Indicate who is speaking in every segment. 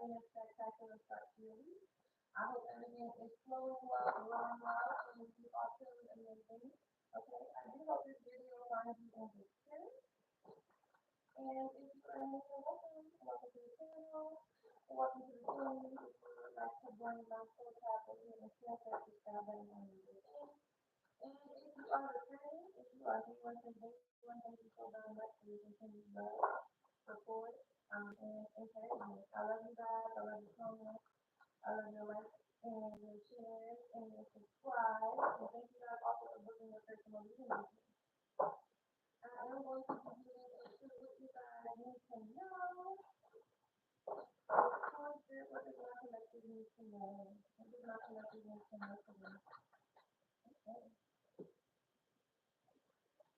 Speaker 1: having a spectacular start to your week. I hope everything is flowing well, flowing well, and you are feeling amazing. Okay, I do hope this video finds you in good spirits. And if you are new here, welcome. Welcome to the channel. Welcome to the community. If you would like to bring my soul travel here and share this traveling on your weekend. And if you are returning, if you are here once again, thank you so very much for your continued love, support, and encouragement. I love you guys. I love your comments. I love your likes and your shares and your subscribe. And thank you guys also for booking your personal reading with me. I am going to be getting into what you guys need to know. What does my collective need to know? What does my collective need to know today? Okay.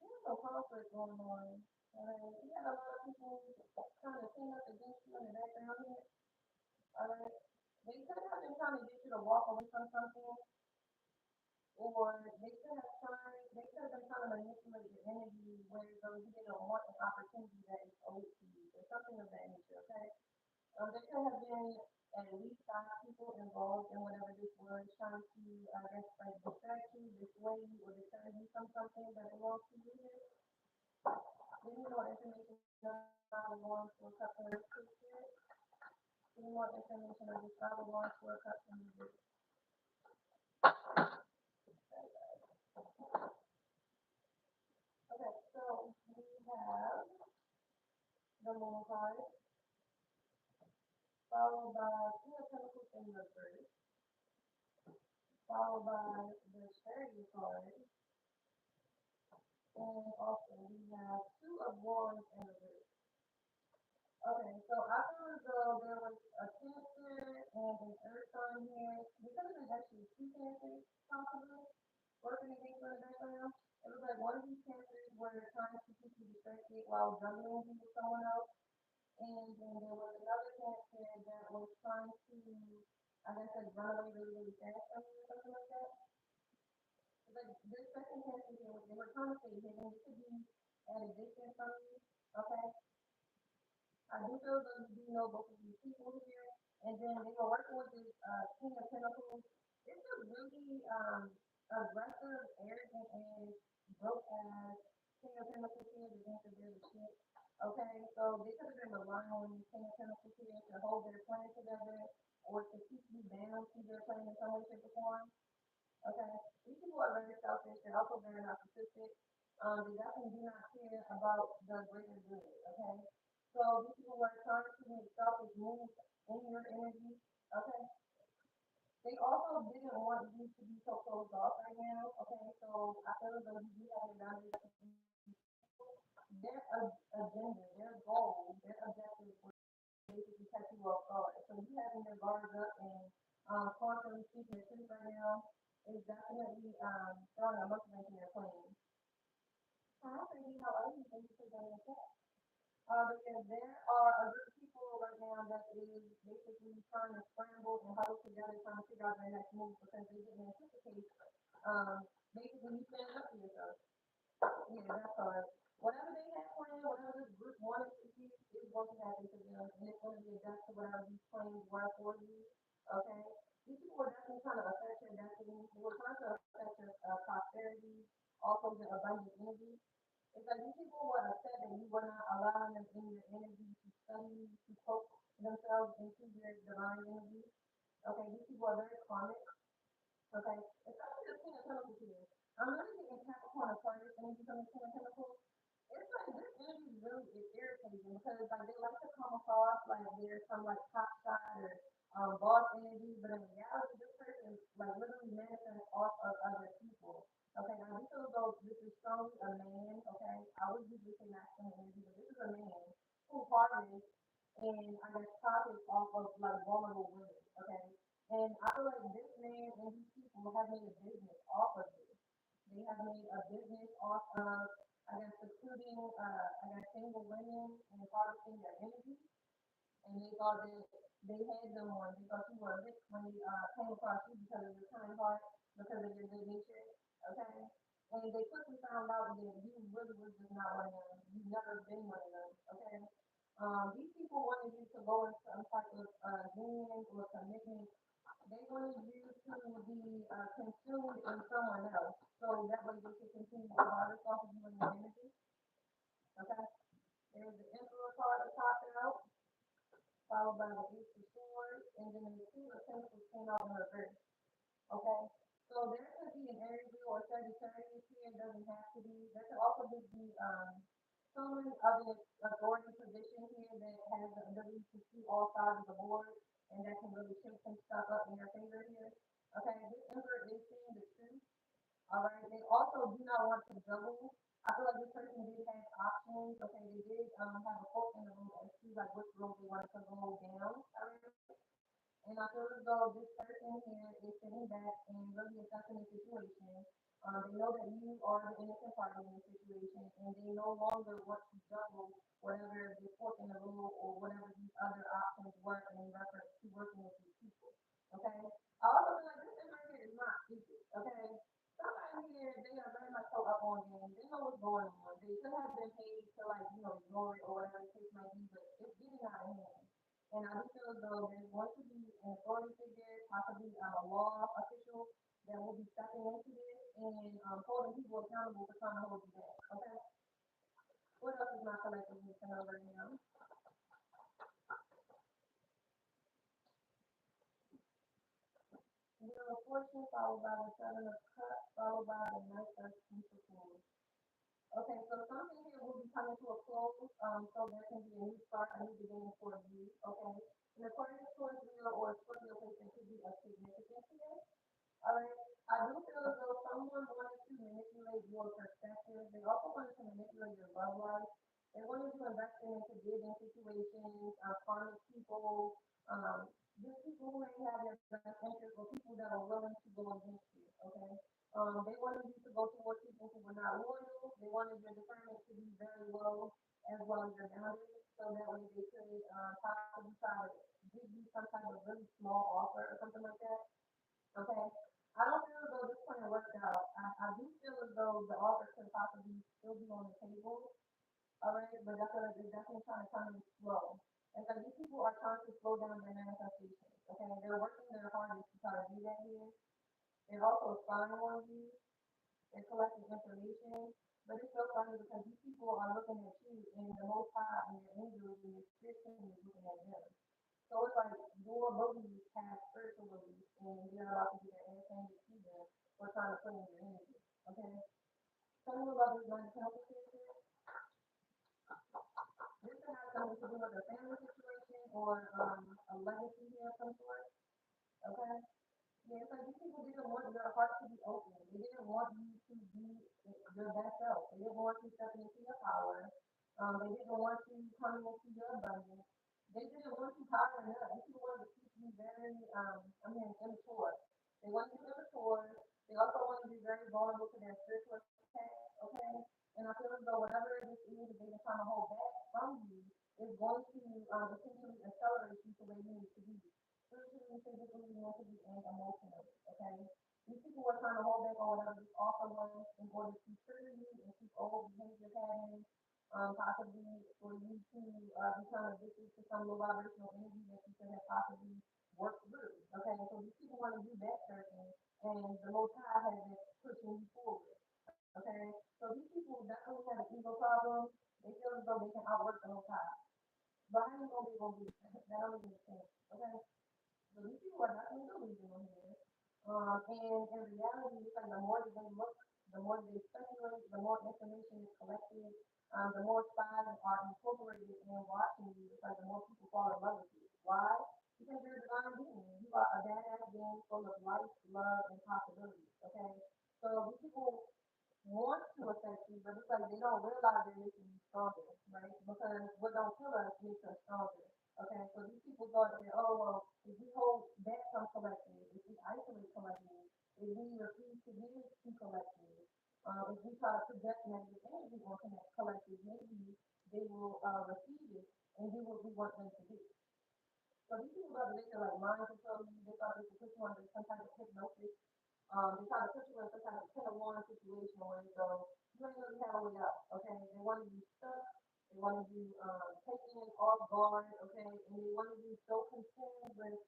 Speaker 1: There's no conflict going on. Alright. You got a lot of people trying to team up against you in the background here. Alright. They could have been trying to get you to walk away from something, or they could have been trying to manipulate your energy where though you didn't want an opportunity that is owed to you, or something of that nature, okay? There could have been at least 5 people involved in whatever this was, trying to, I guess, like distract you, dissuade you, or deter you from something that belongs to you here. Give me more information on the one for a couple of pictures. Give me more information on this Bible one for a couple of years. Okay, so we have the moon card, followed by King of Pentacles in reverse, followed by the Chariot card, and also we have Two of Wands in reverse. Okay, so I feel as though there was a Cancer and an Earth sign here. Because there's actually 2 Cancers, possibly, working against you in the background. It was like one of these Cancers were trying to keep you distracted while juggling you with someone else. And then there was another Cancer that was trying to, I guess, like run away really, really fast from you or something like that. It's like this second Cancer here, they were trying to stay hidden. It could be at a distance from you, okay? I do feel that you do know both of these people here. And then they were working with this King of Pentacles. It's a really aggressive, arrogant, and broke ass King of Pentacles here that thinks that they're the shit. Okay, so they could have been relying on the King of Pentacles here to hold their plan together or to keep you bound to their plan in some way, shape, or form. Okay, these people are very selfish. They're also very narcissistic. They definitely do not care about the greater good. Okay, so these people were trying to make selfish moves in your energy. Okay, they also didn't want you to be so closed off right now. Okay, so I feel as though you do have your boundaries with these people. Their agenda, their goal, their objective was basically catch you off guard. So you having your guards up and constantly speaking the truth right now is definitely throwing a monkey wrench in your plans. Hi, baby, how are you? Thank you for joining us. Because there are a group of people right now that is basically trying to scramble and huddle together, trying to figure out their next move because they didn't anticipate basically you standing up for yourself. Yeah, that's hard. Whatever they had planned, whatever this group wanted to do, is going to happen to them, and it's going to be adjusted to whatever these plans were for you. Okay? These people were definitely trying to affect your destiny. They were trying to affect your prosperity, also your abundant energy. It's like these people were upset that you were not allowing them in your energy to study, to cope themselves into your divine energy. Okay, these people are very karmic. Okay, especially the King of Pentacles here. I'm really getting Capricorn Aquarius energy from the King of Pentacles. It's like this energy really is irritating because like they like to come across like there's some like top shot or boss energy, but in reality this person like literally manifests off of other people. Okay, now this is though this is strongly a man, okay. I would usually say masculine energy, but this is a man who harvests and I guess profits off of like vulnerable women, okay. And I feel like this man and these people have made a business off of this. They have made a business off of, I guess, recruiting, I guess, single women and harvesting their energy. And they thought that they had them on. They thought you were a bitch when they came across you because of your kind heart, because of your good nature. Okay? And they quickly found out that you really was just not one of them. You've never been one of them. Okay? These people wanted you to go into some type of union or commitment. They wanted you to be consumed in someone else, so that way they could continue to harvest off of you and your energy. Okay. There's the Emperor card that popped out, followed by the Ace of Swords, and then the Two of Pentacles came out in reverse. Okay. So there could be an Aries or Sagittarius here. It doesn't have to be. There could also just be someone of an authority position here that has the ability to see all sides of the board, and that can really shake some stuff up in your favor here. Okay. This Emperor is seeing the truth. All right. They also do not want to juggle. I feel like this person did have options. Okay. They did have a fork in the road as to like which road they wanted to go down. All right. And I feel as though this person here is sitting back and really assessing the situation. They know that you are the innocent party in the situation, and they no longer want to juggle whatever the fork in the road or whatever these other options were in reference to working with these people. Okay. I also feel like this person here is not stupid. Okay. Somebody here, they are very much so up on game. They know what's going on. They could have been paid to like, ignore it or whatever the case might be, but it's getting out of hand. And I do feel as though there's going to be an authority figure, possibly a law official that will be stepping into this and holding people accountable for trying to hold you back. Okay. What else is my collective need to know right now? Wheel of Fortune, followed by the Seven of Cups, followed by the Knight of Pentacles. Okay, so something here will be coming to a close, so there can be a new start, a new beginning for you. Okay. And according to Taurus, Leo, or Scorpio placement could be a significant here. All right. I do feel as though someone wanted to manipulate your perspective. They also wanted to manipulate your love life. They wanted to invest into dating situations, karmic people, just people who ain't have your best interest or people that are willing to go against you. Okay. They wanted you to go towards people who were not loyal. They wanted your discernment to be very low as well as your boundaries, so that way they could possibly try to give you some type of really small offer or something like that. Okay. I don't feel as though this plan worked out. I do feel as though the offer could possibly still be on the table. All right, but I feel like they're definitely trying to come in slow. It's like these people are trying to slow down their manifestations. Okay, they're working their hardest to try to do that here. They're also spying on you. They're collecting information. But it's so funny because these people are looking at you, and the Most High and your angels and your spirit team is looking at them. So it's like your beliefs have spiritual beliefs, and they're about to get their ass handed to them for trying to put in your energy. Okay? Tell me about this money council here. This could have something to do with a family situation or a legacy here of some sort. Okay? Yeah, it's like these people didn't want your heart to be open. They didn't want you to be your best self. They didn't want you stepping into your power. They didn't want you coming into your abundance. They didn't want you powering up. These people wanted to keep you very, immature. They wanted you immature. They also wanted you very vulnerable to their spiritual attack. Okay? And I feel as though whatever this is that they've been trying to hold back from you is going to potentially accelerate you to where you need to be spiritually, physically, mentally, and emotionally. Okay, these people were trying to hold back on whatever this offer was in order to trigger you and keep old behavior patterns, possibly for you to become addicted to some low vibrational energy that you could have possibly worked through. Okay, so these people want to do that certain, and the Most High has been pushing you forward. Okay, so these people definitely have an ego problem. They feel as though they can outwork the Most High. But how you gonna do that? That don't even make sense. Okay. So these people are definitely delusional here. And in reality, it's like the more that they look, the more they speculate, the more information is collected, the more spies are incorporated in watching you. It's like the more people fall in love with you. Why? Because you're a divine being. You are a badass being full of life, love, and possibilities. Okay? So these people want to affect you, but it's like they don't realize they're making you stronger, right? Because what don't kill us makes us stronger. Okay, so these people thought that, oh, well, if we hold back from collecting, if we isolate collecting, if we refuse to give to collecting, if we try to project negative energy on connect collective, maybe they will receive it and do what we want them to do. So these people thought that they could like mind control you, they thought they could put you under some type of hypnosis. They try to put you in some kind of 10-1 situation where you go, you ain't really have a way out. Okay, they want you stuck. They They want to do taking off guard, okay, and they want to be so consumed with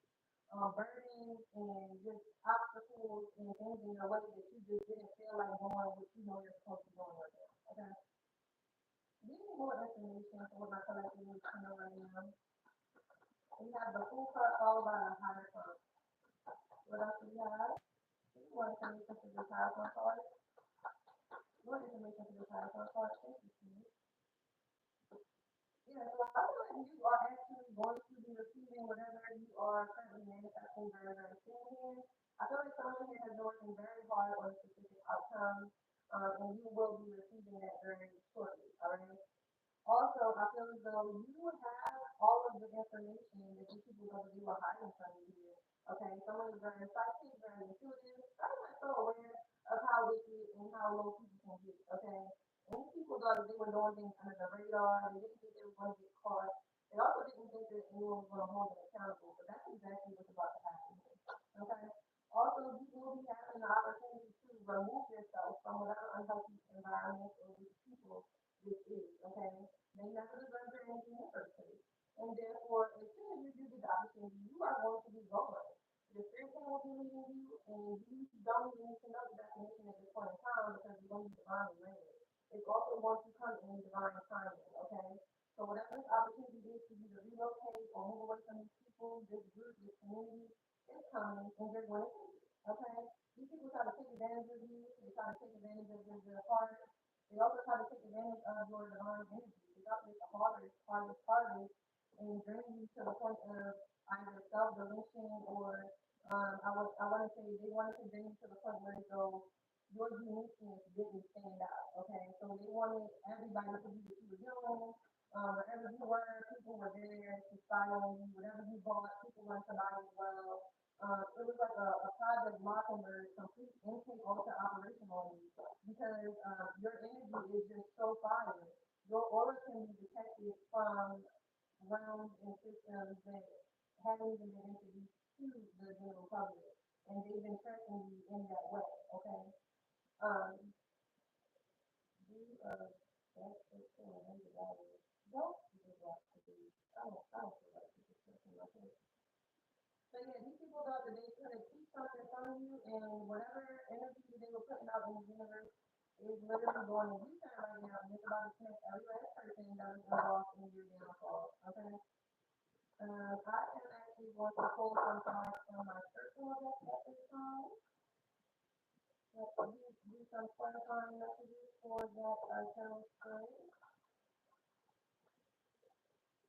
Speaker 1: burdens and just obstacles and things in your way that you just didn't feel like doing what you know you're supposed to be doing right now. Okay. Give me more information for what my collection is coming right now. We have the full card followed by the higher card. What else do we have? More information for this higher card. More information for this higher card. Thank you, Steve. Yeah, so I feel like you are actually going to be receiving whatever you are currently manifesting very, very soon here. I feel like someone here has been working very hard on a specific outcome, and you will be receiving that very shortly, all right? Also, I feel as though you have all of the information that these people are going to do are hiding from you here. Okay, someone is very psychic, very intuitive, very much so aware of how wicked and how low people can get. Okay, and these people thought that they were doing things under the radar. They didn't think they were going to get caught. They also didn't think that anyone was going to hold them accountable. But that's exactly what's about to happen here. Okay. Also, you will be having the opportunity to remove yourself from whatever unhealthy environment or these people this is. Okay. They never deserve their energy in the first place. And therefore, as soon as you do get the opportunity, you are going to be gone. The spirit team will be leading you, and you don't even need to know the definition at this point in time because you're going to be divinely led. It's also going to come in divine timing, okay? So whatever this opportunity is for you to relocate or move away from these people, this group, this community, it's coming, and you're going to take it, okay? These people try to take advantage of you. They try to take advantage of your heart. They also try to take advantage of your divine energy. They try to make the hardest, and bring you to the point of either self-dilution or I want to say they wanted to bring you to the point where so your uniqueness didn't stand out. Okay, so they wanted everybody to do what you were doing. Wherever you were, people were there to style you. Whatever you bought, people wanted to buy as well. It was like a Project Mockingbird complete intake alter operation on you because your energy is just so fire. Your aura can be detected from realms and systems that haven't even been introduced to the general public, and they've been tracking you in that way. Okay. Um, you that's the thing. Don't give up, please. I don't feel like this is something like this. So yeah, these people thought that they could keep something from you, and whatever energy that they were putting out in the universe is literally going to return right now, and it's about to connect every last person that was involved in your downfall. Okay. I am actually going to pull some cards from my personal deck at this time. Let's do some clarifying messages for that general spread.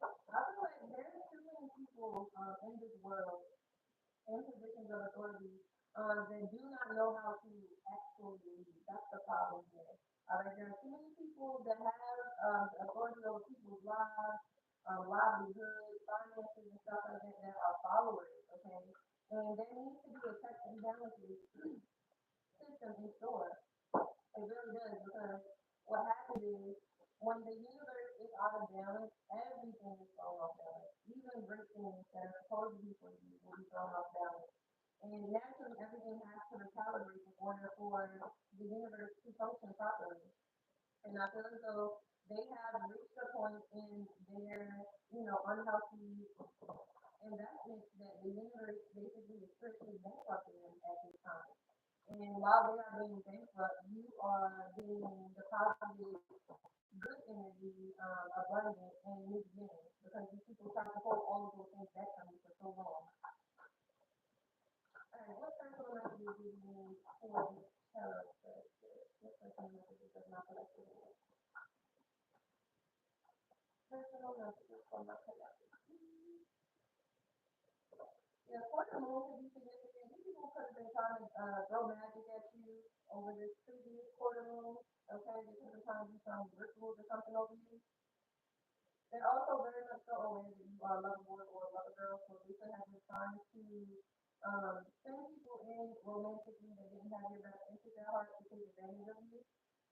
Speaker 1: I feel like there's too many people in this world in positions of authority that do not know how to actually lead. That's the problem here. There are too many people that have authority over people's lives, livelihood, finances, and stuff like that that are followers, okay? And there needs to be a checks and balances system in store. It really does because what happens is when the universe is out of balance, everything is thrown off balance. Even great things that are supposed to be for you will be thrown off balance. And naturally, everything has to recalibrate in order for the universe to function properly. And I feel as though they have reached a point in their, unhealthy investments that the universe basically is strictly bankrupting them at this time. And while they are being bankrupt, you are being deposited good energy, abundance, and new beginnings because these people try to hold all of those things back from you for so long. All right, what personal messages do you need for this tarot spread? What personal messages does not collective need? Personal messages for my collective. Yeah, quarter moon could be significant. These people could have been trying to throw magic at you over this previous quarter moon. Okay, they could have been trying to do some rituals or something over you. They're also very much so aware that you are a lover boy or a lover girl, so they could have been trying to send people in romantically that didn't have your best interest at heart to take advantage of you.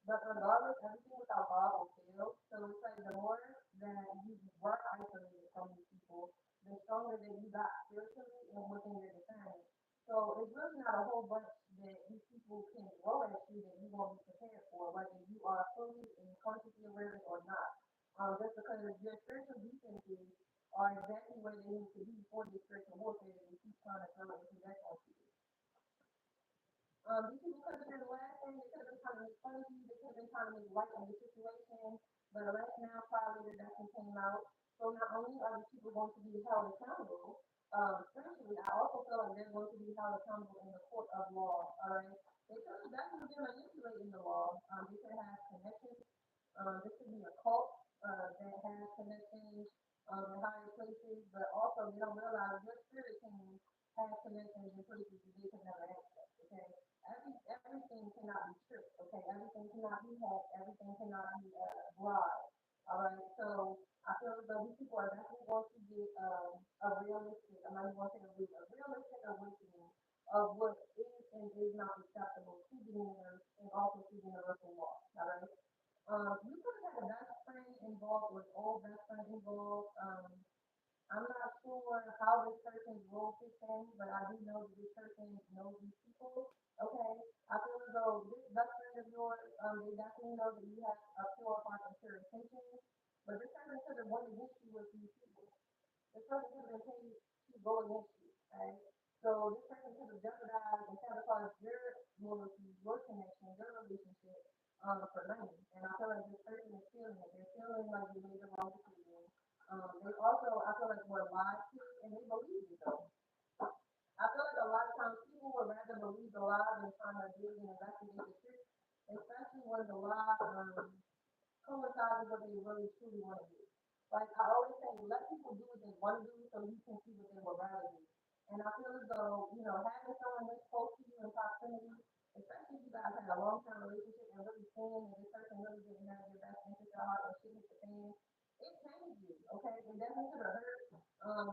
Speaker 1: But regardless, everything without God will fail. So it's like the more that you were isolated from these people, the stronger that you got spiritually and within your discernment. So it's really not a whole bunch that these people can throw at you that you won't be prepared for, whether you are fully and consciously aware of it or not. Just because your spiritual defenses are exactly where they need to be for the spiritual warfare that you keep trying to throw into that country. These people could have been laughing, they could have been trying to make fun of you, they could have been trying to make light of the situation, but a last now probably that definitely came out. So not only are these people going to be held accountable, spiritually, I also feel like they're going to be held accountable in the court of law. All right, they could have definitely been manipulating the law. They could have connections. This could be a cult that has connections in higher places, but also they don't realize your spirit team has connections in places that they can never access. Okay, everything cannot be tricked. Okay, everything cannot be hacked. Everything cannot be bribed. All right, so I feel as though these people are definitely going to get a realistic, I'm not even going to say a realistic awakening of what is and is not acceptable to the universe and also to the universal law. All right. You could have had a best friend involved with old best friend involved. I'm not sure how this person's role fits in, but I do know that this person knows these people. Okay, I feel as though this best friend of yours, they definitely know that you have a pure heart and pure intentions, but this person could have went against you with these people. This person could have been paid to go against you, right? So this person could have jeopardized and sabotaged your loyalty, your connection, your relationship for money. And I feel like this person is feeling it. They're feeling like they made the wrong decision. They also, I feel like, were lied to, and they believe it though. I feel like a lot of times people would rather believe the lie than trying to dig and investigate the truth, especially when the lie coincides with what they really truly want to do. Like I always say, let people do what they want to do so you can see what they would rather do. And I feel as though, having someone this close to you in proximity, especially if you guys had a long term relationship and really seeing that this person really didn't have your best interest at heart or shit hit the fan, it changed you, okay? It definitely could have hurt.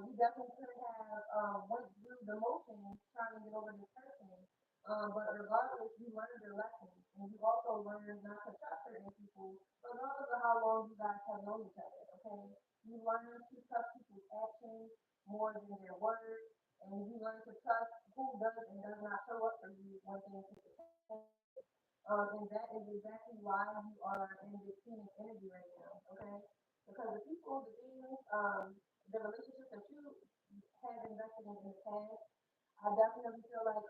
Speaker 1: You definitely could have went through the motions trying to get over this person. But regardless, you learned your lesson, and you also learned not to trust certain people, regardless of how long you guys have known each other. Okay, you learn to trust people's actions more than their words, and you learn to trust who does and does not show up for you when things hit the fan. And that is exactly why you are in this Phoenix energy right now. Okay, because the people, the things, the relationships that you have invested in the past, I definitely feel like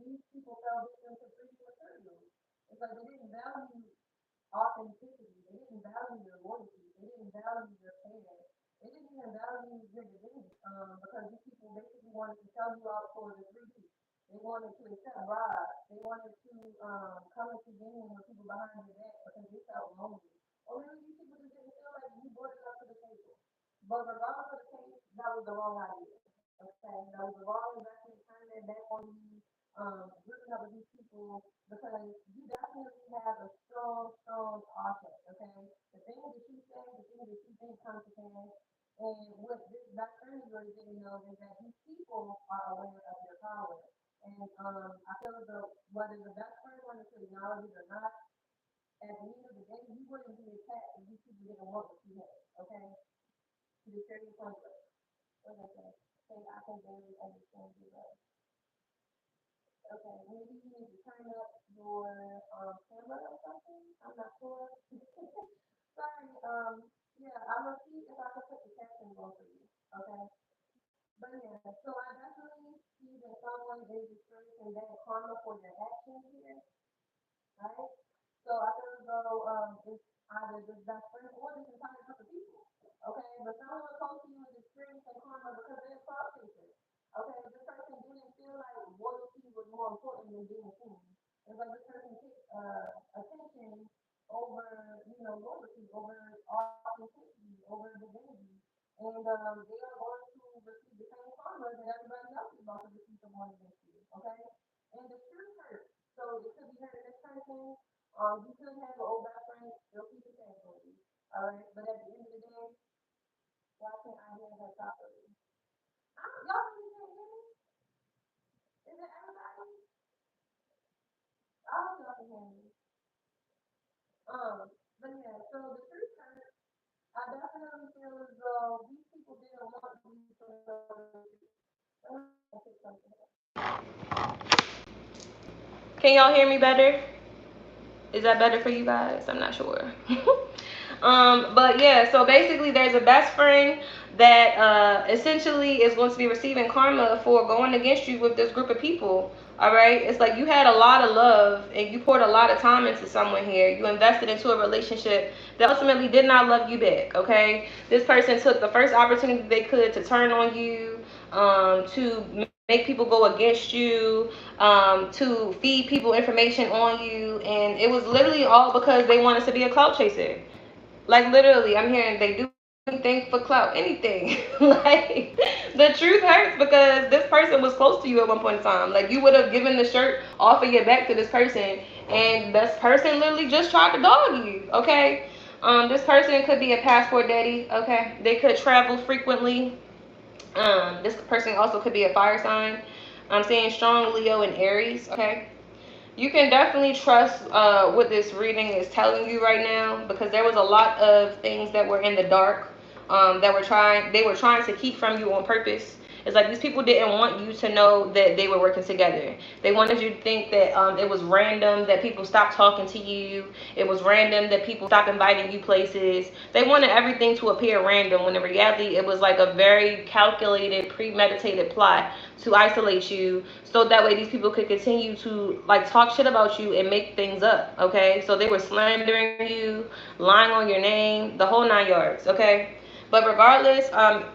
Speaker 1: these people fell victim to 3D materials. It's like they didn't value authenticity. They didn't value your loyalty. They didn't value your care. They didn't even value your divinity. Because these people basically wanted to sell you out for the 3D. They wanted to accept bribes. They wanted to come into union with people behind your back because they felt lonely. Or maybe these people just didn't feel like you brought it up to the table. But regardless of the case, that was the wrong idea. Okay, that was the wrong investment. Turning that back on you, grouping up with these people because you definitely have a strong, strong offset. Okay, the things that you say, the things that you think come to pass. And what this best friend of yours didn't know is that these people are aware of your power. And I feel as though whether the best friend wanted to acknowledge it or not, at the end of the day, you wouldn't be attacked if these people didn't want what you had. Okay, to the certain point. What did I say? Say I can barely understand you. Okay, maybe you need to turn up your camera or something. I'm not sure. Sorry. Yeah, I'm gonna see if I can put the captions on for you. Okay. But yeah, so I definitely see that someone is experiencing bad karma for their actions here, right? So I feel as though it's either this best friend or this entire group of people. Okay, but someone close to you is experiencing karma because they're a crowd chaser. Okay, this person didn't feel like loyalty was more important than being seen. It's like this person picked attention over, loyalty, over authenticity, over divinity. And they are going to receive the same karma that everybody else is about to receive from one against you. Okay? And the truth hurts. So it could be hurting this person. You could have an old best friend, they'll keep it safe for you. Alright? But at the end of the day, why can't I hear her properly? Y'all really can't hear me? Is it everybody? I hope y'all can hear me. But yeah, so the truth hurts. I definitely feel as though these people didn't want you to know the truth. Can y'all hear me better?
Speaker 2: Is that better for you guys? I'm not sure. But yeah, so basically there's a best friend that essentially is going to be receiving karma for going against you with this group of people. All right, it's like you had a lot of love and you poured a lot of time into someone here. You invested into a relationship that ultimately did not love you back. Okay, this person took the first opportunity they could to turn on you, to make people go against you, to feed people information on you, and it was literally all because they wanted to be a clout chaser. Like literally, I'm hearing they do anything for clout, anything. Like the truth hurts because this person was close to you at one point in time. Like you would have given the shirt off of your back to this person, and this person literally just tried to dog you. Okay, this person could be a passport daddy. Okay, they could travel frequently. This person also could be a fire sign. I'm seeing strong Leo and Aries. Okay, you can definitely trust what this reading is telling you right now, because there was a lot of things that were in the dark, they were trying to keep from you on purpose. It's like these people didn't want you to know that they were working together. They wanted you to think that it was random that people stopped talking to you. It was random that people stopped inviting you places. They wanted everything to appear random when in reality it was like a very calculated, premeditated plot to isolate you, so that way these people could continue to like talk shit about you and make things up. Okay, so they were slandering you, lying on your name, the whole 9 yards. Okay, but regardless,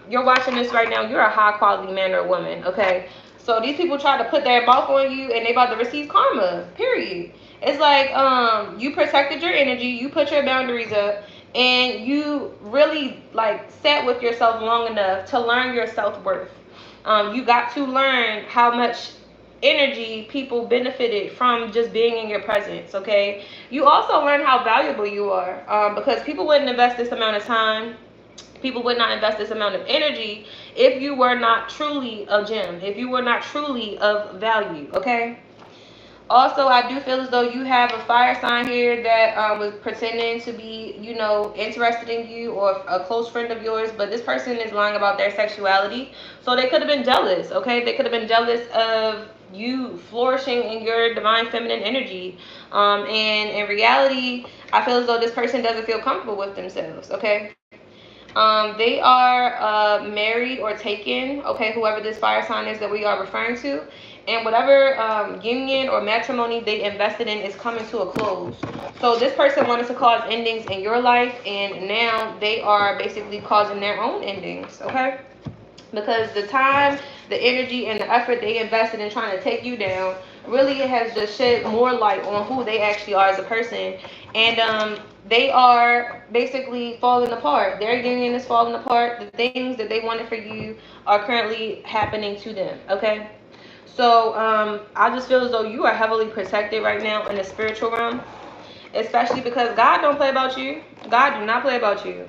Speaker 2: you're watching this right now, you're a high quality man or woman. Okay, so these people try to put their mouth on you and they about to receive karma, period. It's like you protected your energy, you put your boundaries up, and you really like sat with yourself long enough to learn your self-worth. You got to learn how much energy people benefited from just being in your presence. Okay, you also learn how valuable you are, because people wouldn't invest this amount of time, people would not invest this amount of energy if you were not truly a gem, if you were not truly of value. Okay, also, I do feel as though you have a fire sign here that was pretending to be, interested in you, or a close friend of yours, but this person is lying about their sexuality. So they could have been jealous, okay? They could have been jealous of you flourishing in your divine feminine energy. And in reality, I feel as though this person doesn't feel comfortable with themselves, okay? They are married or taken, okay, whoever this fire sign is that we are referring to. And whatever union or matrimony they invested in is coming to a close. So this person wanted to cause endings in your life, and now they are basically causing their own endings, okay? Because the time, the energy, and the effort they invested in trying to take you down really has just shed more light on who they actually are as a person. And they are basically falling apart. Their union is falling apart. The things that they wanted for you are currently happening to them, okay? So I just feel as though you are heavily protected right now in the spiritual realm, especially because God don't play about you. God do not play about you.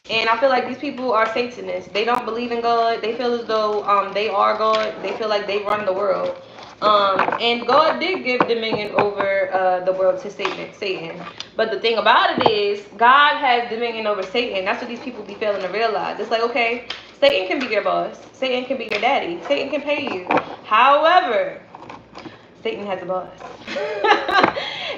Speaker 2: And I feel like these people are Satanists. They don't believe in God. They feel as though they are God. They feel like they run the world. And God did give dominion over the world to Satan. But the thing about it is, God has dominion over Satan. That's what these people be failing to realize. It's like, okay, Satan can be your boss. Satan can be your daddy. Satan can pay you. However, Satan has a boss.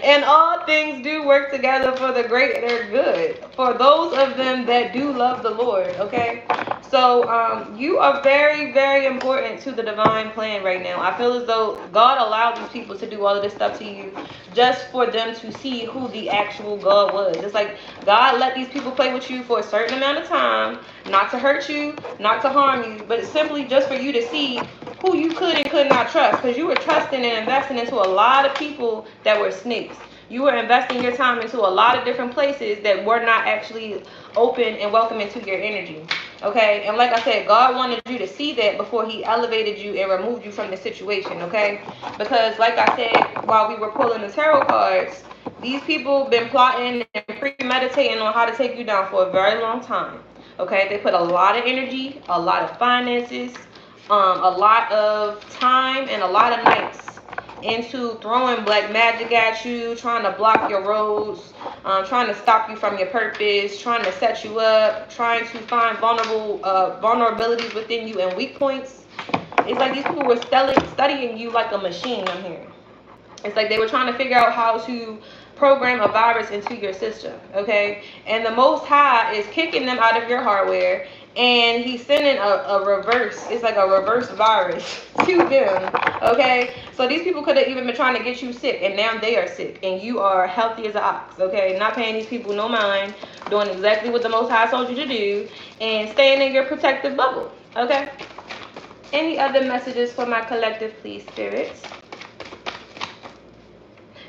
Speaker 2: And all things do work together for the greater good for those of them that do love the Lord, okay? So you are very, very important to the divine plan right now. I feel as though God allowed these people to do all of this stuff to you just for them to see who the actual God was. It's like God let these people play with you for a certain amount of time, not to hurt you, not to harm you, but simply just for you to see who you could and could not trust, because you were trusting and investing into a lot of people that were snakes. You were investing your time into a lot of different places that were not actually open and welcoming to your energy. Okay, and like I said, God wanted you to see that before He elevated you and removed you from the situation. Okay, because like I said, while we were pulling the tarot cards, these people been plotting and premeditating on how to take you down for a very long time. Okay, they put a lot of energy, a lot of finances, a lot of time, and a lot of nights into throwing black magic at you, trying to block your roads, trying to stop you from your purpose, trying to set you up, trying to find vulnerabilities within you and weak points. It's like these people were studying you like a machine. I'm here. It's like they were trying to figure out how to program a virus into your system, okay? And the Most High is kicking them out of your hardware, and he's sending a reverse, it's like a reverse virus to them, okay? So these people could have even been trying to get you sick, and now they are sick, and you are healthy as an ox, okay? Not paying these people no mind, doing exactly what the Most High told you to do, and staying in your protective bubble, okay? Any other messages for my collective, please, spirits?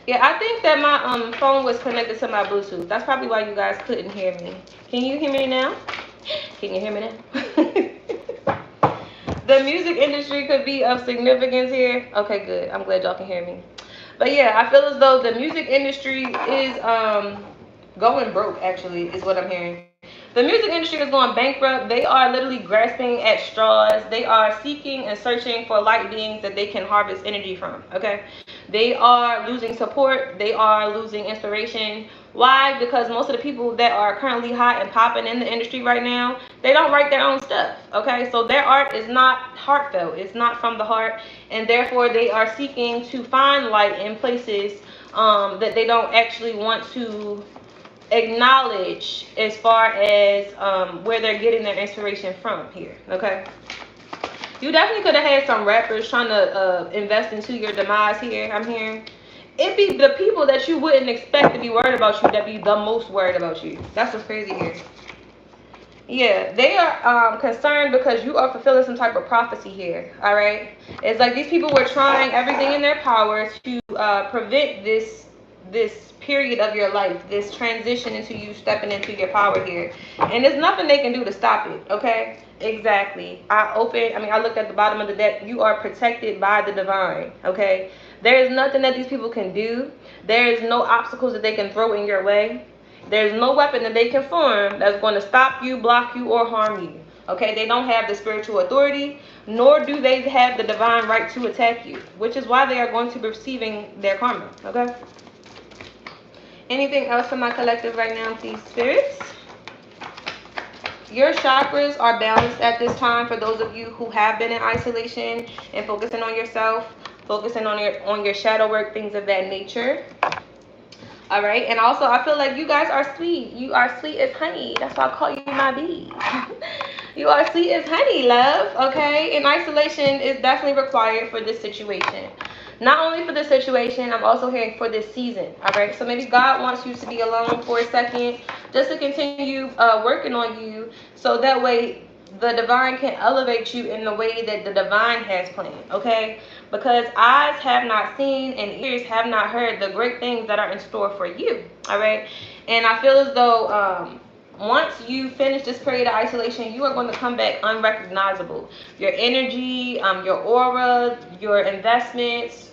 Speaker 2: Yeah, I think that my phone was connected to my Bluetooth. That's probably why you guys couldn't hear me. Can you hear me now? Can you hear me now? The music industry could be of significance here. Okay, good. I'm glad y'all can hear me. But yeah, I feel as though the music industry is going broke, actually, is what I'm hearing. The music industry is going bankrupt. They are literally grasping at straws. They are seeking and searching for light beings that they can harvest energy from, okay? They are losing support. They are losing inspiration. Why? Because most of the people that are currently hot and popping in the industry right now, they don't write their own stuff, okay? So their art is not heartfelt. It's not from the heart, and therefore they are seeking to find light in places that they don't actually want to acknowledge as far as where they're getting their inspiration from here, okay? You definitely could have had some rappers trying to invest into your demise here, I'm hearing. It be the people that you wouldn't expect to be worried about you that be the most worried about you. That's what's crazy here. Yeah, they are concerned because you are fulfilling some type of prophecy here, all right? It's like these people were trying everything in their power to prevent this period of your life, this transition into you stepping into your power here. And there's nothing they can do to stop it, okay? Exactly. I looked at the bottom of the deck. You are protected by the divine, okay? There is nothing that these people can do. There is no obstacles that they can throw in your way. There's no weapon that they can form that's going to stop you, block you, or harm you. Okay, they don't have the spiritual authority, nor do they have the divine right to attack you, which is why they are going to be receiving their karma. Okay? Anything else for my collective right now, please, spirits? Your chakras are balanced at this time for those of you who have been in isolation and focusing on yourself, focusing on your shadow work, things of that nature. All right, and also I feel like you guys are sweet. You are sweet as honey. That's why I call you my bee. You are sweet as honey, love. Okay, and isolation is definitely required for this situation. Not only for this situation, I'm also hearing for this season. All right, so maybe God wants you to be alone for a second, just to continue working on you, so that way the divine can elevate you in the way that the divine has planned. Okay, because eyes have not seen and ears have not heard the great things that are in store for you. All right, and I feel as though once you finish this period of isolation, you are going to come back unrecognizable. Your energy, your aura, your investments,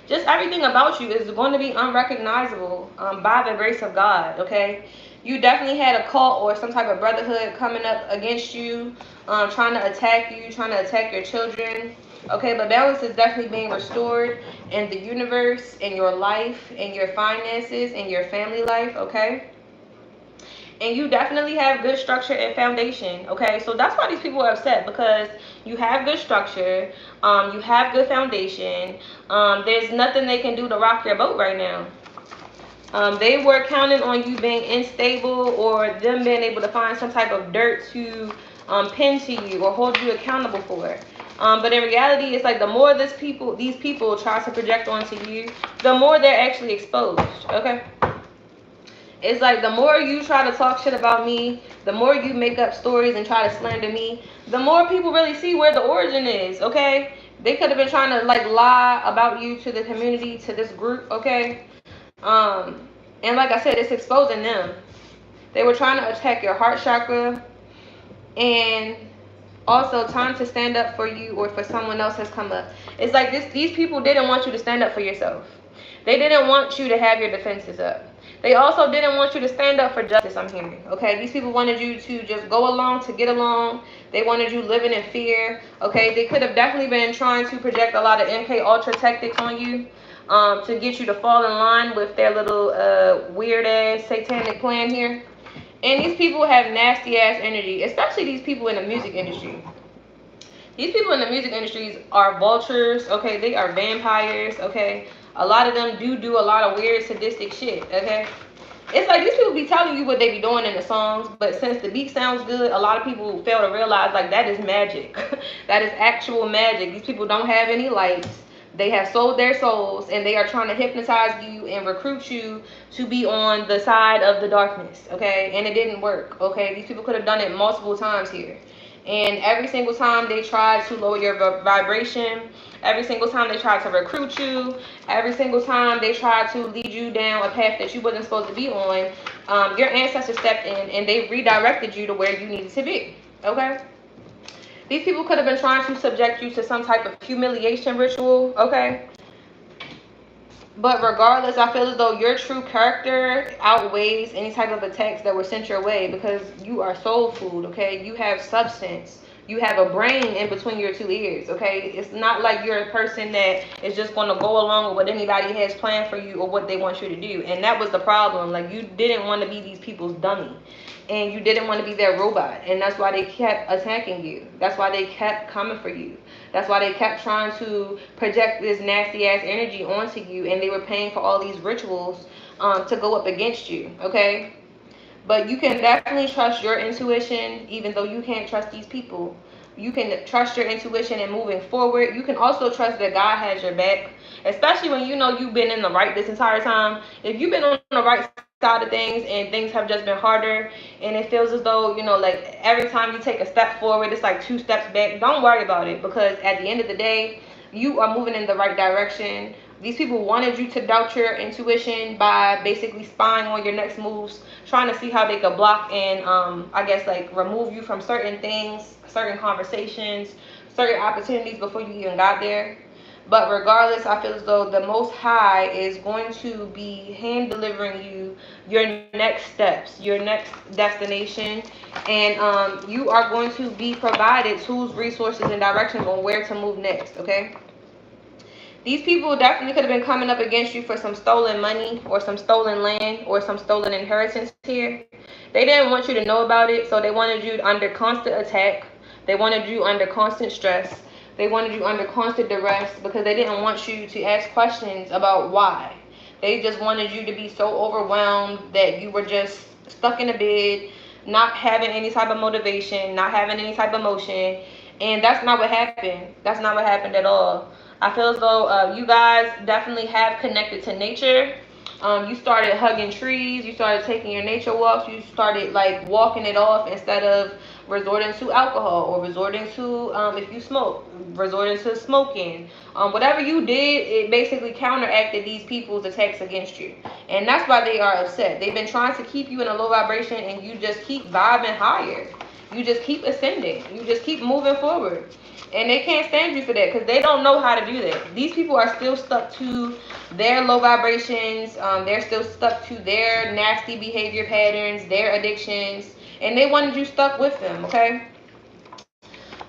Speaker 2: just everything about you is going to be unrecognizable by the grace of God, okay? You definitely had a cult or some type of brotherhood coming up against you, trying to attack you, trying to attack your children. Okay, but balance is definitely being restored in the universe, in your life, in your finances, in your family life, okay? And you definitely have good structure and foundation, okay? So that's why these people are upset, because you have good structure, you have good foundation. There's nothing they can do to rock your boat right now. They were counting on you being unstable or them being able to find some type of dirt to pin to you or hold you accountable for. But in reality, it's like the more these people try to project onto you, the more they're actually exposed, okay? It's like the more you try to talk shit about me, the more you make up stories and try to slander me, the more people really see where the origin is, okay? They could have been trying to like lie about you to the community, to this group, okay? And like I said, it's exposing them. They were trying to attack your heart chakra, and also time to stand up for you or for someone else has come up. It's like these people didn't want you to stand up for yourself. They didn't want you to have your defenses up. They also didn't want you to stand up for justice, I'm hearing. Okay, these people wanted you to just go along to get along. They wanted you living in fear. Okay, they could have definitely been trying to project a lot of MK Ultra tactics on you, to get you to fall in line with their little weird ass satanic plan here. And these people have nasty ass energy, especially these people in the music industry. These people in the music industries are vultures, okay? They are vampires, okay? A lot of them do a lot of weird sadistic shit, okay? It's like these people be telling you what they be doing in the songs, but since the beat sounds good, a lot of people fail to realize like that is magic. That is actual magic. These people don't have any lights. They have sold their souls and they are trying to hypnotize you and recruit you to be on the side of the darkness, okay? And it didn't work, okay? These people could have done it multiple times here. And every single time they tried to lower your vibration, every single time they tried to recruit you, every single time they tried to lead you down a path that you wasn't supposed to be on, your ancestors stepped in and they redirected you to where you needed to be, okay? These people could have been trying to subject you to some type of humiliation ritual, okay? But regardless, I feel as though your true character outweighs any type of attacks that were sent your way because you are soul food, okay? You have substance. You have a brain in between your two ears, okay? It's not like you're a person that is just going to go along with what anybody has planned for you or what they want you to do. And that was the problem. Like, you didn't want to be these people's dummy. And you didn't want to be their robot. And that's why they kept attacking you. That's why they kept coming for you. That's why they kept trying to project this nasty ass energy onto you, and they were paying for all these rituals to go up against you, okay? But you can definitely trust your intuition, even though you can't trust these people. You can trust your intuition and moving forward. You can also trust that God has your back, especially when you know you've been in the right this entire time. If you've been on the right side of things and things have just been harder and it feels as though, you know, like every time you take a step forward, it's like two steps back, don't worry about it because at the end of the day, you are moving in the right direction. These people wanted you to doubt your intuition by basically spying on your next moves, trying to see how they could block and I guess like remove you from certain things, certain conversations, certain opportunities before you even got there. But regardless, I feel as though the Most High is going to be hand delivering you your next steps, your next destination, and you are going to be provided tools, resources, and directions on where to move next, okay? These people definitely could have been coming up against you for some stolen money or some stolen land or some stolen inheritance here. They didn't want you to know about it, so they wanted you under constant attack. They wanted you under constant stress. They wanted you under constant duress because they didn't want you to ask questions about why. They just wanted you to be so overwhelmed that you were just stuck in a bed, not having any type of motivation, not having any type of motion. And that's not what happened. That's not what happened at all. I feel as though you guys definitely have connected to nature. You started hugging trees. You started taking your nature walks. You started like walking it off instead of resorting to alcohol or resorting to if you smoke, resorting to smoking. Whatever you did, it basically counteracted these people's attacks against you, and that's why they are upset. They've been trying to keep you in a low vibration, and you just keep vibing higher. You just keep ascending. You just keep moving forward. And they can't stand you for that because they don't know how to do that. These people are still stuck to their low vibrations. They're still stuck to their nasty behavior patterns, their addictions, and they wanted you stuck with them, okay?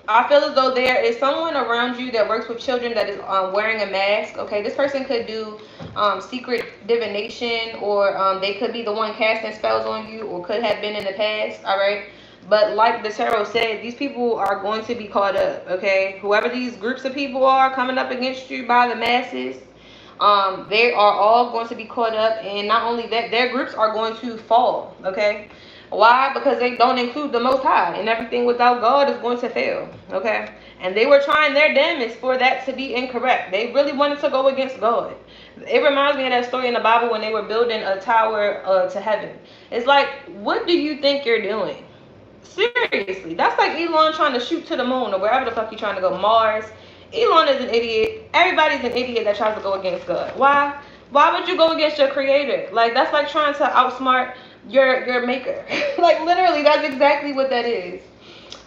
Speaker 2: I feel as though there is someone around you that works with children that is wearing a mask, okay? This person could do secret divination or they could be the one casting spells on you or could have been in the past, all right? But like the tarot said, these people are going to be caught up, okay? Whoever these groups of people are coming up against you by the masses, they are all going to be caught up. And not only that, their groups are going to fall, okay? Why? Because they don't include the Most High, and everything without God is going to fail, okay? And they were trying their damnedest for that to be incorrect. They really wanted to go against God. It reminds me of that story in the Bible when they were building a tower to heaven. It's like, what do you think you're doing? Seriously, that's like Elon trying to shoot to the moon or wherever the fuck he's trying to go, Mars. Elon is an idiot. Everybody's an idiot that tries to go against God. Why? Why would you go against your creator? Like, that's like trying to outsmart your maker. Like, literally, that's exactly what that is.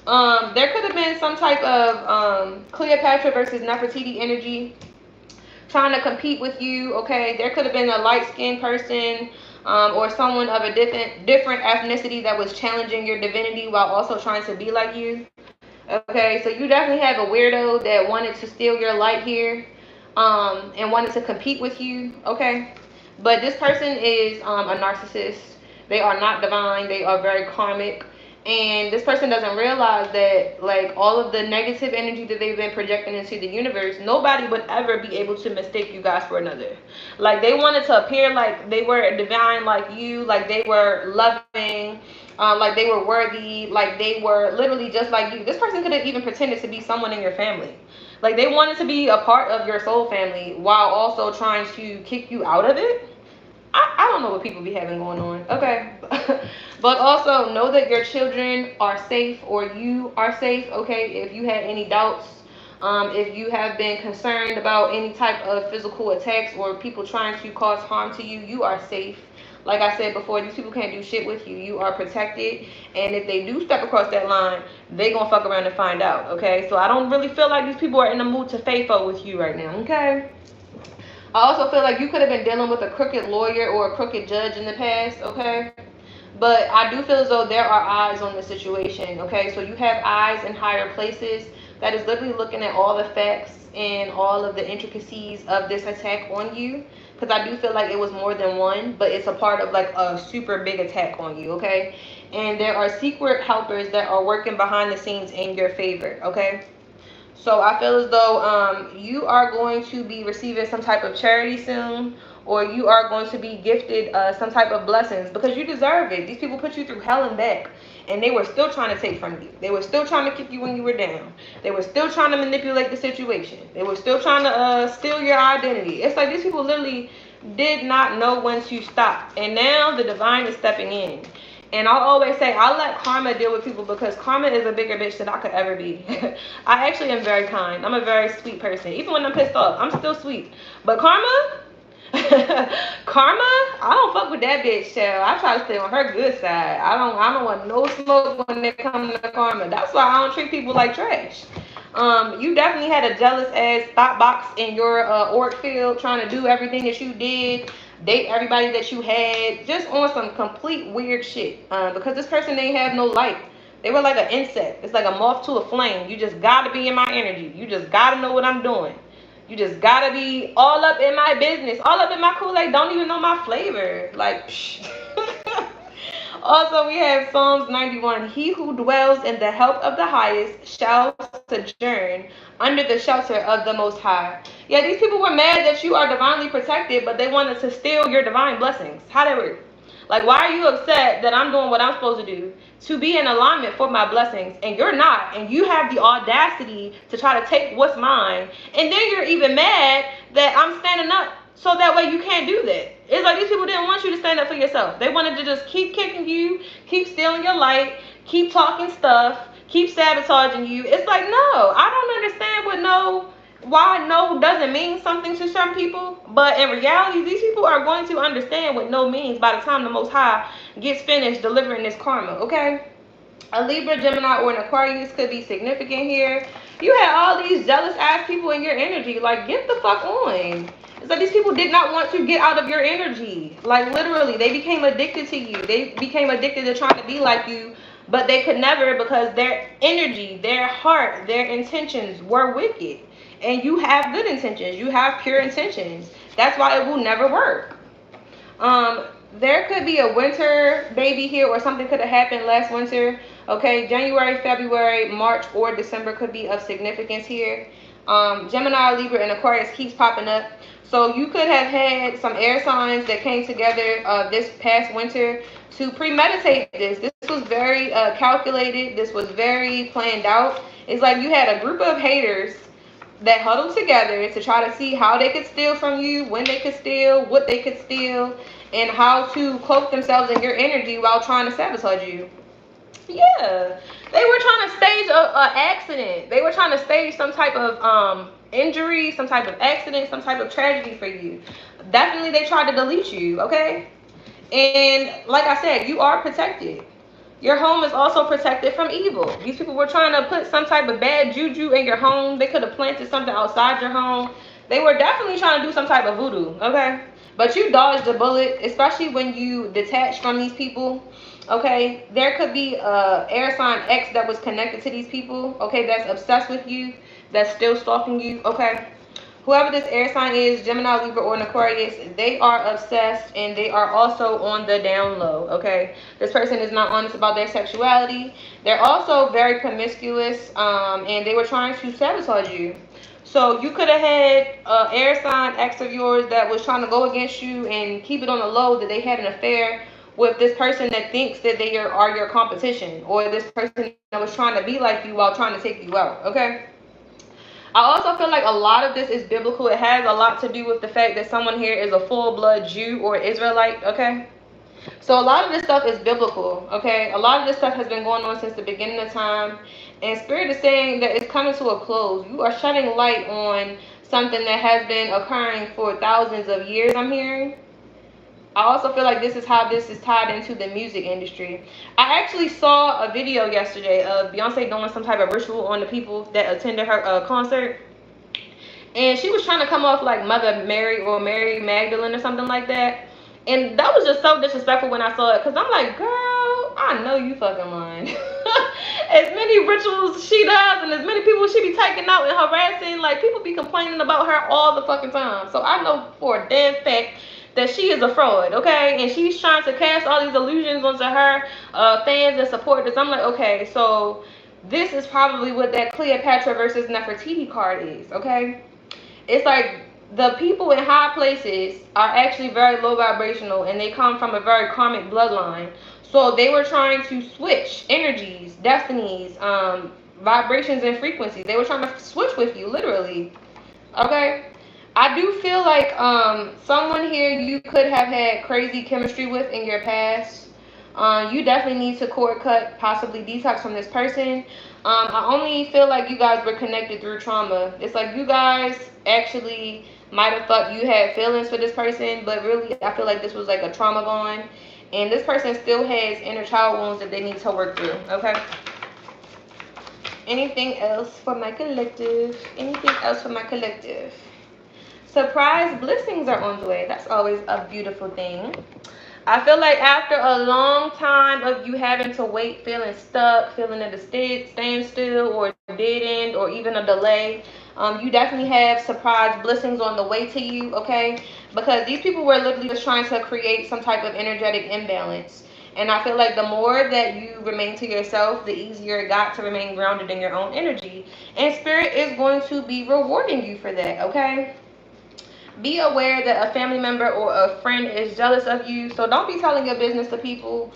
Speaker 2: There could have been some type of Cleopatra versus Nefertiti energy trying to compete with you, okay? There could have been a light-skinned person or someone of a different ethnicity that was challenging your divinity while also trying to be like you. Okay, so you definitely have a weirdo that wanted to steal your light here and wanted to compete with you, okay? But this person is a narcissist. They are not divine. They are very karmic. And this person doesn't realize that, like, all of the negative energy that they've been projecting into the universe, nobody would ever be able to mistake you guys for another. Like, they wanted to appear like they were divine, like you, like they were loving, like they were worthy, like they were literally just like you. This person could have even pretended to be someone in your family. Like, they wanted to be a part of your soul family while also trying to kick you out of it. I don't know what people be having going on. Okay. But also know that your children are safe, or you are safe. Okay. If you had any doubts, if you have been concerned about any type of physical attacks or people trying to cause harm to you, you are safe. Like I said before, these people can't do shit with you. You are protected. And if they do step across that line, they gonna fuck around and find out. Okay. So I don't really feel like these people are in the mood to FAFO with you right now. Okay. I also feel like you could have been dealing with a crooked lawyer or a crooked judge in the past, okay? But I do feel as though there are eyes on the situation, okay? So you have eyes in higher places that is literally looking at all the facts and all of the intricacies of this attack on you. Because I do feel like it was more than one, but it's a part of like a super big attack on you, okay? And there are secret helpers that are working behind the scenes in your favor, okay? So I feel as though you are going to be receiving some type of charity soon, or you are going to be gifted some type of blessings because you deserve it. These people put you through hell and back, and they were still trying to take from you. They were still trying to kick you when you were down. They were still trying to manipulate the situation. They were still trying to steal your identity. It's like these people literally did not know when to stop, and now the divine is stepping in. And I'll always say, I'll let karma deal with people because karma is a bigger bitch than I could ever be. I actually am very kind. I'm a very sweet person. Even when I'm pissed off, I'm still sweet. But karma, karma, I don't fuck with that bitch, child. I try to stay on her good side. I don't want no smoke when it comes to karma. That's why I don't treat people like trash. You definitely had a jealous ass thought box in your org field trying to do everything that you did, date everybody that you had, just on some complete weird shit. Because this person didn't have no light. They were like an insect. It's like a moth to a flame. You just gotta be in my energy. You just gotta know what I'm doing. You just gotta be all up in my business, all up in my Kool-Aid. Don't even know my flavor. Like, psh. Also, we have Psalms 91. He who dwells in the help of the highest shall sojourn under the shelter of the Most High. Yeah, these people were mad that you are divinely protected, but they wanted to steal your divine blessings. How that work? Like, why are you upset that I'm doing what I'm supposed to do to be in alignment for my blessings, and you're not, and you have the audacity to try to take what's mine, and then you're even mad that I'm standing up so that way you can't do that. It's like these people didn't want you to stand up for yourself. They wanted to just keep kicking you, keep stealing your light, keep talking stuff, keep sabotaging you. It's like, no, I don't understand why no doesn't mean something to some people. But in reality, these people are going to understand what no means by the time the Most High gets finished delivering this karma, okay? A Libra, Gemini, or an Aquarius could be significant here. You had all these jealous ass people in your energy. Like, get the fuck on. It's like these people did not want to get out of your energy. Like, literally, they became addicted to you. They became addicted to trying to be like you, but they could never because their energy, their heart, their intentions were wicked. And you have good intentions. You have pure intentions. That's why it will never work. There could be a winter baby here, or something could have happened last winter. Okay, January, February, March, or December could be of significance here. Gemini, Libra, and Aquarius keeps popping up. So you could have had some air signs that came together this past winter to premeditate this. This was very calculated. This was very planned out. It's like you had a group of haters that huddled together to try to see how they could steal from you, when they could steal, what they could steal, and how to cloak themselves in your energy while trying to sabotage you. Yeah, they were trying to stage a accident. They were trying to stage some type of injury, some type of accident, some type of tragedy for you. Definitely, they tried to delete you. Okay, and like I said, you are protected. Your home is also protected from evil. These people were trying to put some type of bad juju in your home. They could have planted something outside your home. They were definitely trying to do some type of voodoo, okay? But you dodged a bullet, especially when you detach from these people, okay? There could be a air sign X that was connected to these people, okay, that's obsessed with you, that's still stalking you, okay? whoever this air sign is, Gemini, Libra, or an Aquarius, they are obsessed and they are also on the down low, okay? This person is not honest about their sexuality. They're also very promiscuous, and they were trying to sabotage you. So you could have had an air sign ex of yours that was trying to go against you and keep it on the low, that they had an affair with this person that thinks that they are your competition, or this person that was trying to be like you while trying to take you out, okay? I also feel like a lot of this is biblical. It has a lot to do with the fact that someone here is a full-blood Jew or Israelite, okay? So a lot of this stuff is biblical, okay? A lot of this stuff has been going on since the beginning of time. And Spirit is saying that it's coming to a close. You are shedding light on something that has been occurring for thousands of years, I'm hearing. I also feel like this is how this is tied into the music industry. I actually saw a video yesterday of Beyonce doing some type of ritual on the people that attended her concert. And she was trying to come off like Mother Mary or Mary Magdalene or something like that. And that was just so disrespectful when I saw it, because I'm like, girl, I know you fucking lying. As many rituals she does and as many people she be taking out and harassing, like, people be complaining about her all the fucking time. So I know for a damn fact that she is a fraud, okay? And she's trying to cast all these illusions onto her fans and supporters. I'm like, okay, so this is probably what that Cleopatra versus Nefertiti card is, okay? It's like the people in high places are actually very low vibrational and they come from a very karmic bloodline. So they were trying to switch energies, destinies, vibrations, and frequencies. They were trying to switch with you, literally. Okay? I do feel like someone here you could have had crazy chemistry with in your past. You definitely need to cord cut, possibly detox from this person. I only feel like you guys were connected through trauma. It's like you guys actually might have thought you had feelings for this person, but really I feel like this was like a trauma bond. And this person still has inner child wounds that they need to work through, okay? Anything else for my collective? Anything else for my collective? Surprise blessings are on the way. That's always a beautiful thing. I feel like after a long time of you having to wait, feeling stuck, feeling at a standstill or dead end or even a delay, you definitely have surprise blessings on the way to you, okay? Because these people were literally just trying to create some type of energetic imbalance. And I feel like the more that you remain to yourself, the easier it got to remain grounded in your own energy. And Spirit is going to be rewarding you for that, okay? Be aware that a family member or a friend is jealous of you, so don't be telling your business to people.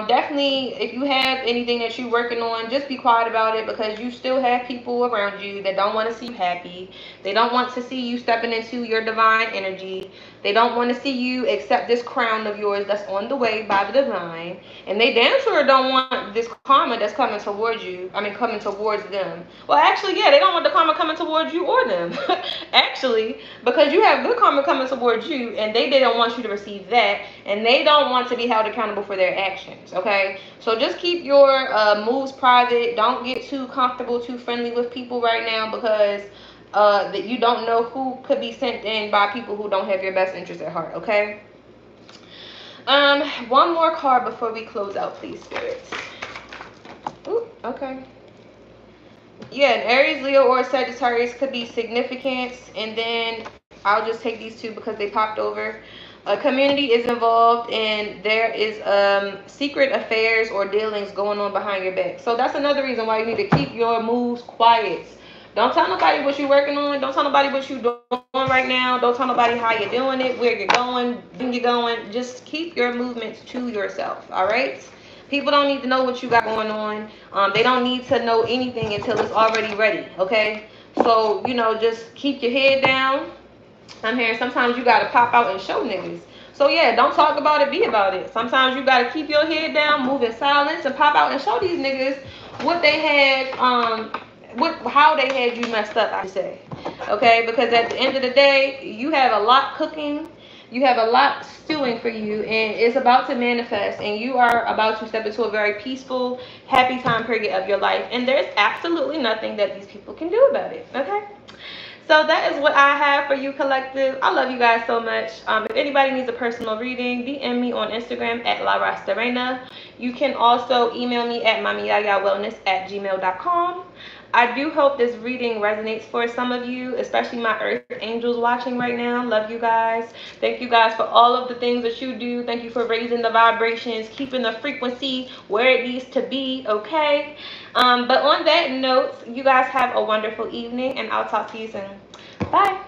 Speaker 2: Definitely, if you have anything that you're working on, just be quiet about it, because you still have people around you that don't want to see you happy. They don't want to see you stepping into your divine energy. They don't want to see you accept this crown of yours that's on the way by the divine. And they damn sure don't want this karma that's coming towards you. I mean, coming towards them. Well, actually, yeah, they don't want the karma coming towards you or them. Actually, because you have good karma coming towards you, and they didn't want you to receive that, and they don't want to be held accountable for their actions, okay? So just keep your moves private. Don't get too comfortable, too friendly with people right now, because that you don't know who could be sent in by people who don't have your best interest at heart, okay? One more card before we close out, please, spirits. Ooh, okay. Yeah, an Aries, Leo, or Sagittarius could be significance, and then I'll just take these two because they popped over. A community is involved, and there is secret affairs or dealings going on behind your back. So that's another reason why you need to keep your moves quiet. Don't tell nobody what you're working on. Don't tell nobody what you're doing right now. Don't tell nobody how you're doing it, where you're going, when you're going. Just keep your movements to yourself, all right? People don't need to know what you got going on. They don't need to know anything until it's already ready, okay? So, you know, just keep your head down. I'm hearing sometimes you got to pop out and show niggas. So, yeah, don't talk about it, be about it. Sometimes you got to keep your head down, move in silence, and pop out and show these niggas what they had, how they had you messed up, I say. Okay? Because at the end of the day, you have a lot cooking. You have a lot stewing for you, and it's about to manifest, and you are about to step into a very peaceful, happy time period of your life, and there's absolutely nothing that these people can do about it, okay? So that is what I have for you, collective. I love you guys so much. If anybody needs a personal reading, DM me on Instagram at La Rastarena. You can also email me at mamiyayawellness@gmail.com. I do hope this reading resonates for some of you, especially my earth angels watching right now. Love you guys. Thank you guys for all of the things that you do. Thank you for raising the vibrations, keeping the frequency where it needs to be, okay? But on that note, you guys have a wonderful evening, and I'll talk to you soon. Bye.